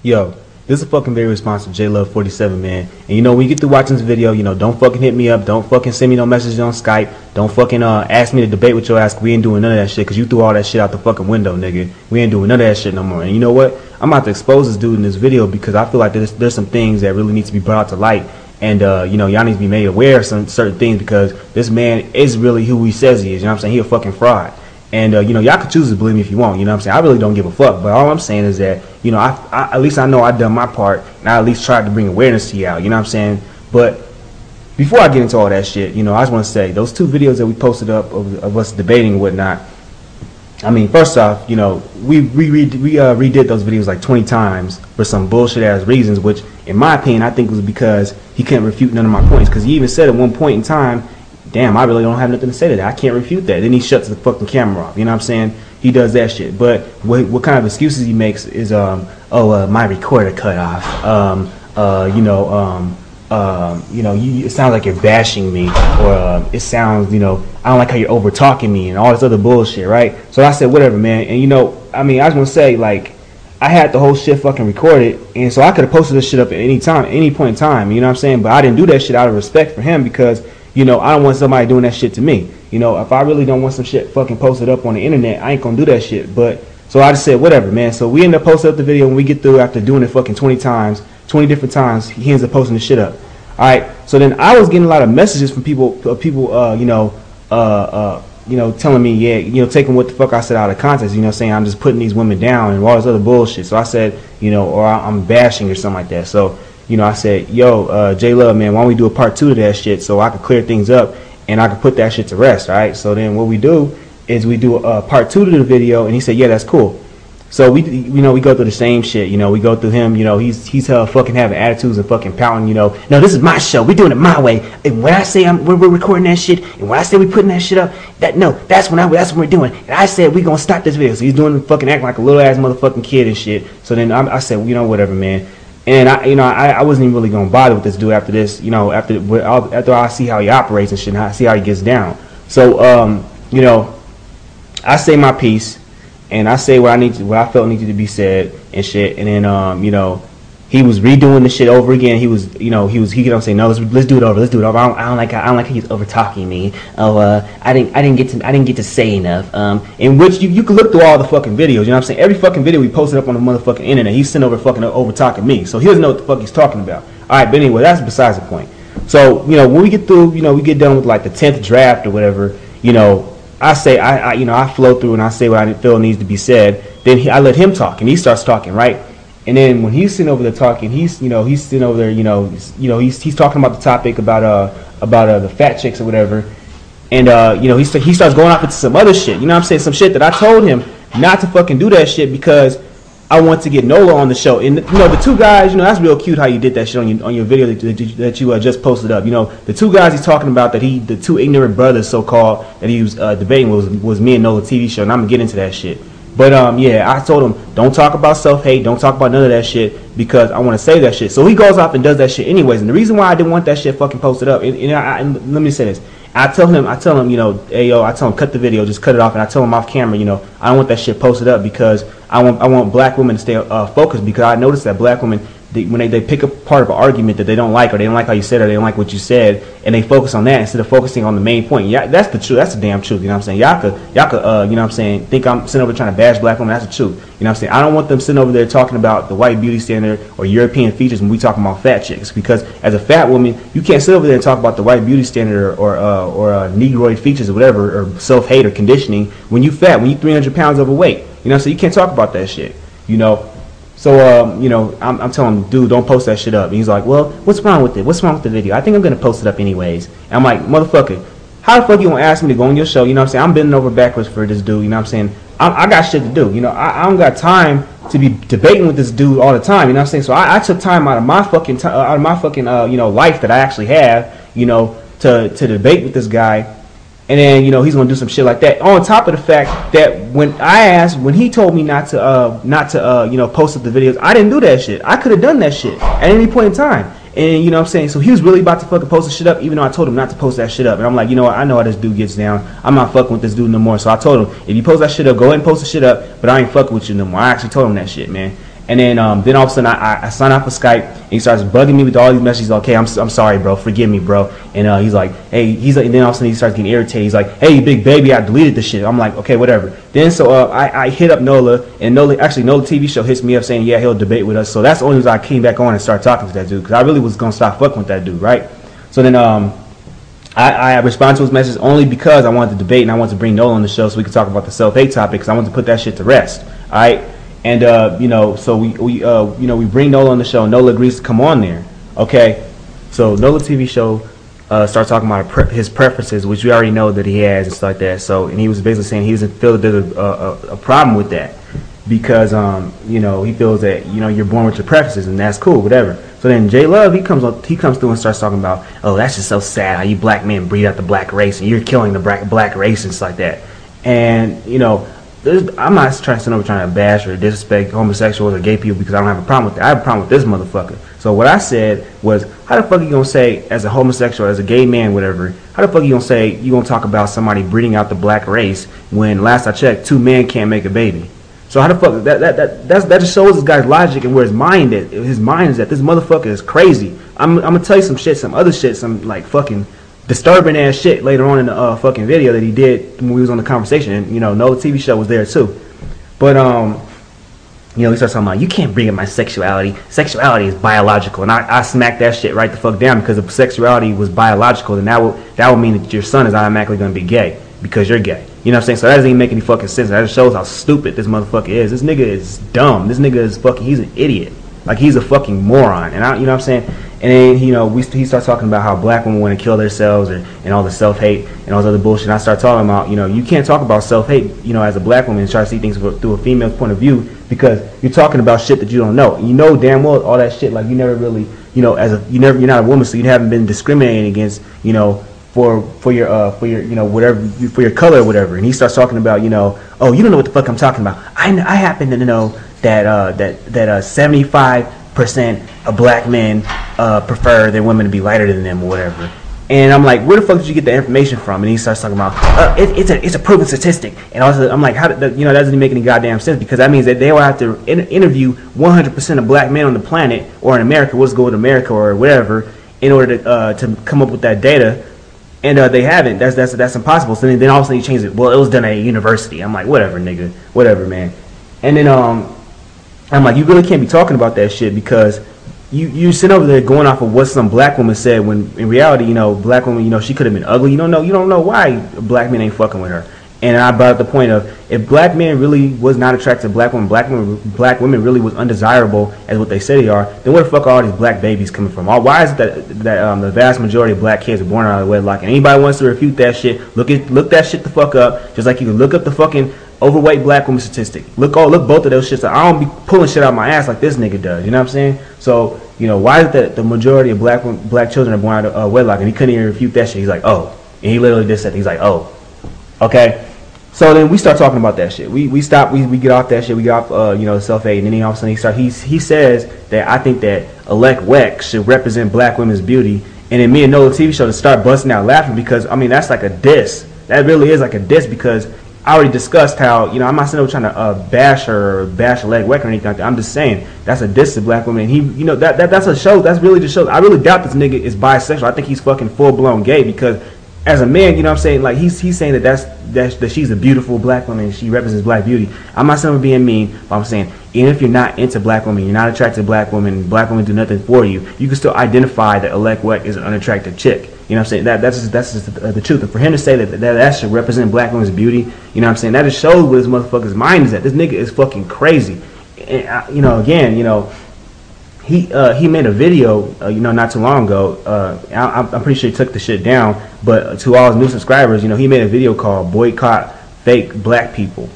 Yo, this is a fucking very responsible JAYLOVE47, man. And you know, when you get through watching this video, you know, don't fucking hit me up. Don't fucking send me no messages on Skype. Don't fucking ask me to debate with your ass. We ain't doing none of that shit because you threw all that shit out the fucking window, nigga. We ain't doing none of that shit no more. And you know what? I'm about to expose this dude in this video because I feel like there's some things that really need to be brought to light. And, you know, y'all need to be made aware of some certain things because this man is really who he says he is. You know what I'm saying? He a fucking fraud. And, you know, y'all can choose to believe me if you want. You know what I'm saying? I really don't give a fuck. But all I'm saying is that, you know, at least I know I done my part. And I at least tried to bring awareness to y'all. You know what I'm saying? But before I get into all that shit, you know, I just want to say those two videos that we posted up of us debating and whatnot. I mean, first off, you know, we redid those videos like 20 times for some bullshit ass reasons, which in my opinion, I think was because he couldn't refute none of my points. Because he even said at one point in time, damn, I really don't have nothing to say to that. I can't refute that. Then he shuts the fucking camera off. You know what I'm saying? He does that shit. But what kind of excuses he makes is, my recorder cut off. It sounds like you're bashing me, or it sounds, you know, I don't like how you're over talking me and all this other bullshit, right? So I said, whatever, man. And you know, I mean, I just want to say, like, I had the whole shit fucking recorded, and so I could have posted this shit up at any time, any point in time. You know what I'm saying? But I didn't do that shit out of respect for him because, you know, I don't want somebody doing that shit to me. You know, if I really don't want some shit fucking posted up on the internet, I ain't gonna do that shit. But so I just said, whatever, man. So we end up posting up the video when we get through after doing it fucking 20 times, 20 different times. He ends up posting the shit up. All right. So then I was getting a lot of messages from people, telling me, yeah, you know, taking what the fuck I said out of context. You know, saying I'm just putting these women down and all this other bullshit. So I said, you know, or I'm bashing or something like that. So, you know, I said, yo, J-Love, man, why don't we do a part 2 to that shit so I could clear things up and I could put that shit to rest, all right? So then what we do is we do a part 2 to the video, and he said, yeah, that's cool. So we go through the same shit, you know, we go through him, you know, he's fucking having attitudes and fucking pouting, you know, no, this is my show, we're doing it my way, and when I say we're recording that shit, and when I say we're putting that shit up, that's what we're doing, and I said we're gonna stop this video. So he's doing fucking acting like a little ass motherfucking kid and shit. So then I said, well, you know, whatever, man. And I wasn't even really gonna bother with this dude after this, you know, after I see how he operates and shit, and I see how he gets down. So you know, I say my piece, and I say what I felt needed to be said and shit. And then you know, he was redoing the shit over again. He kept saying, no, let's do it over. Let's do it over. I don't like how he's over talking me. Oh, I didn't get to say enough. In which you can look through all the fucking videos. You know what I'm saying? Every fucking video we posted up on the motherfucking internet, he's sitting over fucking over talking me. So he doesn't know what the fuck he's talking about. All right, but anyway, that's besides the point. So you know, when we get through, you know, we get done with like the 10th draft or whatever, you know, I say I flow through and I say what I feel needs to be said. Then I let him talk, and he starts talking, right? And then when he's sitting over there talking, he's sitting over there, he's talking about the topic about the fat chicks or whatever, and you know, he starts going off into some other shit. You know what I'm saying? Some shit that I told him not to fucking do that shit because I want to get Nola on the show. And you know, the two guys, you know, that's real cute how you did that shit on your video that you just posted up. You know, the two guys he's talking about the two ignorant brothers, so called, that he was debating was me and Nola TV show, and I'm gonna get into that shit. But yeah, I told him don't talk about self-hate, don't talk about none of that shit because I want to say that shit. So he goes off and does that shit anyways. And the reason why I didn't want that shit fucking posted up, and let me say this. I tell him, you know, hey yo, I tell him cut the video, just cut it off, and I tell him off camera, you know, I don't want that shit posted up because I want black women to stay focused, because I noticed that black women, when they pick up part of an argument that they don't like, or they don't like how you said it, or they don't like what you said, and they focus on that instead of focusing on the main point. Yeah, that's the truth. That's the damn truth. You know what I'm saying? Y'all could you know what I'm saying, think I'm sitting over trying to bash black women. That's the truth. You know what I'm saying? I don't want them sitting over there talking about the white beauty standard or European features when we talking about fat chicks, because as a fat woman, you can't sit over there and talk about the white beauty standard or negroid features or whatever, or self-hate or conditioning when you fat, when you 300 pounds overweight. You know, so you can't talk about that shit. You know. So, you know, I'm telling him, dude, don't post that shit up. And he's like, well, what's wrong with it? What's wrong with the video? I think I'm going to post it up anyways. And I'm like, motherfucker, how the fuck you going to ask me to go on your show? You know what I'm saying? I'm bending over backwards for this dude. You know what I'm saying? I got shit to do. You know, I don't got time to be debating with this dude all the time. You know what I'm saying? So I took time out of my fucking, you know, life that I actually have, you know, to debate with this guy. And then, you know, he's gonna do some shit like that. On top of the fact that when he told me not to you know, post up the videos, I didn't do that shit. I could have done that shit at any point in time. And you know what I'm saying? So he was really about to fucking post the shit up, even though I told him not to post that shit up. And I'm like, you know what? I know how this dude gets down. I'm not fucking with this dude no more. So I told him, if you post that shit up, go ahead and post the shit up, but I ain't fucking with you no more. I actually told him that shit, man. And then all of a sudden I sign off for Skype, and he starts bugging me with all these messages. Okay, I'm sorry, bro. Forgive me, bro. And he's like, hey, and then all of a sudden he starts getting irritated. He's like, hey, big baby, I deleted the shit. I'm like, okay, whatever. Then so I hit up Nola, and Nola TV show hits me up saying, yeah, he'll debate with us. So that's the only reason I came back on and started talking to that dude, because I really was gonna stop fucking with that dude, right? So then I responded to his message only because I wanted to debate and I wanted to bring Nola on the show so we could talk about the self-hate topic, because I wanted to put that shit to rest. All right. And so we bring Nola on the show. Nola agrees to come on there. Okay, so Nola TV show starts talking about his preferences, which we already know that he has and stuff like that. So, and he was basically saying he doesn't feel that there's a problem with that, because he feels that you're born with your preferences, and that's cool, whatever. So then J Love he comes through and starts talking about, oh, that's just so sad how you black men breed out the black race and you're killing the black race and stuff like that. And I'm not trying to bash or disrespect homosexuals or gay people, because I don't have a problem with that. I have a problem with this motherfucker. So what I said was, how the fuck are you gonna say, as a homosexual, as a gay man, whatever, how the fuck are you gonna say you gonna talk about somebody breeding out the black race when last I checked 2 men can't make a baby? So how the fuck that just shows this guy's logic and where his mind is. His mind is that this motherfucker is crazy. I'm gonna tell you some other shit, some like fucking disturbing ass shit later on in the fucking video that he did when we was on the conversation, and Nola TV show was there too. But he starts talking about, you can't bring up my sexuality. Sexuality is biological, and I smacked that shit right the fuck down, because if sexuality was biological, then that would mean that your son is automatically gonna be gay because you're gay. You know what I'm saying? So that doesn't even make any fucking sense. That just shows how stupid this motherfucker is. This nigga is dumb. This nigga is he's an idiot. Like, he's a fucking moron. And you know what I'm saying? And then, he starts talking about how black women want to kill themselves and all the self-hate and all this other bullshit. And I start talking about, you can't talk about self-hate, as a black woman, and try to see things through a female's point of view, because you're talking about shit that you don't know. You know damn well all that shit, like, you never really, you're not a woman, so you haven't been discriminated against, for your whatever, for your color or whatever. And he starts talking about, oh, you don't know what the fuck I'm talking about. I happen to know that 75% of black men prefer their women to be lighter than them or whatever. And I'm like, where the fuck did you get the information from? And he starts talking about, it's a proven statistic. And also, I'm like, that doesn't make any goddamn sense, because that means that they will have to interview 100% of black men on the planet, or in America, let's go with America or whatever, in order to come up with that data. And they haven't. That's impossible. So then all of a sudden he changes it. Well, it was done at a university. I'm like, whatever, nigga, whatever, man. And then I'm like, you really can't be talking about that shit, because you sit over there going off of what some black woman said, when in reality, black woman, she could have been ugly. You don't know why black men ain't fucking with her. And I brought up the point of, if black men really was not attracted to black women really was undesirable as what they say they are, then where the fuck are all these black babies coming from? Why is it that the vast majority of black kids are born out of wedlock? And anybody wants to refute that shit, look that shit the fuck up, just like you can look up the fucking overweight black woman statistic. Look both of those shits. I don't be pulling shit out my ass like this nigga does. You know what I'm saying? So, why is it that the majority of black children are born out of wedlock? And he couldn't even refute that shit. He's like, oh. And he literally just said, he's like, oh. Okay. So then we start talking about that shit. We stop. We get off that shit. We get off self-hate. And then all of a sudden he says that I think that Elect Weck should represent black women's beauty. And then me and Nola TV show to start busting out laughing, because that's like a diss. That really is like a diss, because I already discussed how, I'm not sitting there trying to bash her or bash Elect Weck or anything like that. I'm just saying that's a diss to black women. And he, that's a show. That's really just shows. I really doubt this nigga is bisexual. I think he's fucking full blown gay, because as a man, what I'm saying, like he's saying that she's a beautiful black woman and she represents black beauty. I'm not saying we're being mean, but I'm saying, even if you're not into black women, you're not attracted to black women do nothing for you, you can still identify that Elect Weck is an unattractive chick. You know what I'm saying? That's just the truth. And for him to say that should represent black women's beauty, you know what I'm saying? That just shows where this motherfucker's mind is at. This nigga is fucking crazy. And, he made a video, not too long ago. I'm pretty sure he took the shit down. But to all his new subscribers, he made a video called "Boycott Fake Black People,"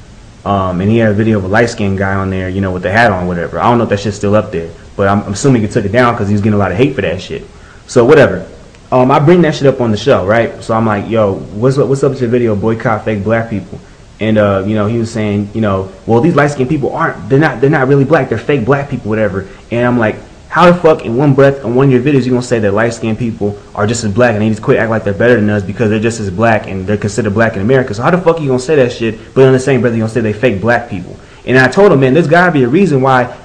and he had a video of a light skinned guy on there, with the hat on, whatever. I don't know if that shit's still up there, but I'm assuming he took it down because he was getting a lot of hate for that shit. So whatever. I bring that shit up on the show, right? So I'm like, yo, what's up with your video, "Boycott Fake Black People"? And he was saying, well, these light skinned people they're not really black, they're fake black people, whatever. And I'm like, how the fuck in one breath on one of your videos you gonna say that light skinned people are just as black and they just quit acting like they're better than us because they're just as black and they're considered black in America? So how the fuck are you gonna say that shit, but in the same breath you gonna say they fake black people? And I told him, man, there's gotta be a reason why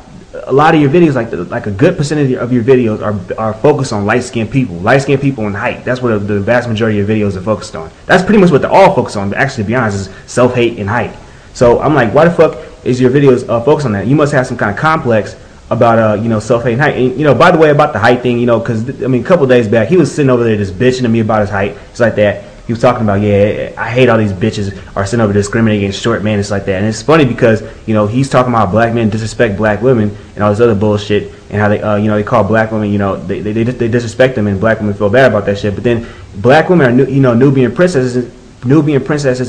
a lot of your videos, like a good percentage of your videos are focused on light-skinned people and height. That's what the vast majority of your videos are focused on. That's pretty much what they're all focused on. Actually, to be honest, is self-hate and height. So I'm like, why the fuck is your videos focused on that? You must have some kind of complex about self-hate and height. And by the way, about the height thing, because I mean, a couple days back, he was sitting over there just bitching to me about his height. It's like that. He was talking about, yeah, I hate all these bitches are sitting over discriminating against short men. It's like that. And it's funny because, he's talking about black men disrespect black women and all this other bullshit, and how they, they call black women, they disrespect them, and black women feel bad about that shit. But then black women are, Nubian princesses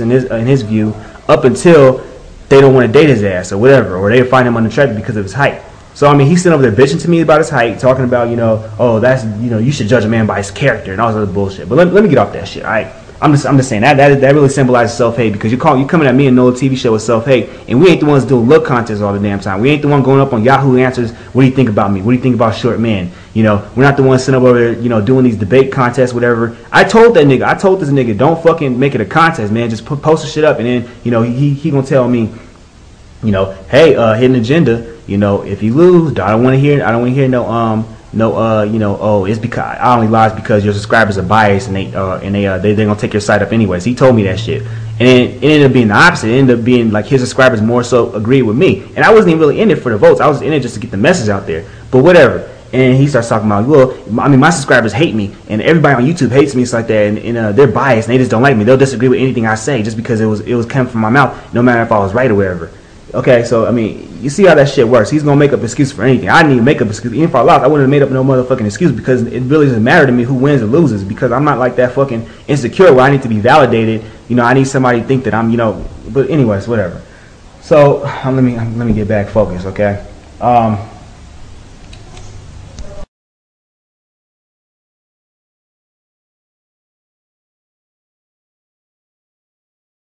in his view, up until they don't want to date his ass or whatever, or they find him unattractive because of his height. So I mean, he's sitting over there bitching to me about his height, talking about, oh, that's, you should judge a man by his character and all this other bullshit. But let me get off that shit, all right? I'm just saying that really symbolizes self-hate, because you coming at me and NOLA TV show with self-hate, and we ain't the ones doing look contests all the damn time. We ain't the one going up on Yahoo Answers. What do you think about me? What do you think about short men? We're not the ones sitting over there, doing these debate contests, whatever. I told this nigga, don't fucking make it a contest, man. Just post the shit up, and then he gonna tell me, hey, hidden agenda. If you lose, I don't want to hear it's because I only lies because your subscribers are biased, and they're gonna take your site up anyways. He told me that shit, and then it ended up being the opposite. It ended up being like his subscribers more so agreed with me, and I wasn't even really in it for the votes. I was in it just to get the message out there. But whatever. And he starts talking about, well, I mean, my subscribers hate me, and everybody on YouTube hates me. It's like that, and they're biased, and they just don't like me. They'll disagree with anything I say just because it was coming from my mouth, no matter if I was right or whatever. Okay, so I mean, you see how that shit works. He's gonna make up excuses for anything. I didn't even make up excuses. Even if I lost, I wouldn't have made up no motherfucking excuse, because it really doesn't matter to me who wins or loses, because I'm not like that fucking insecure where I need to be validated. I need somebody to think that I'm, But anyways, whatever. So let me get back focused, okay?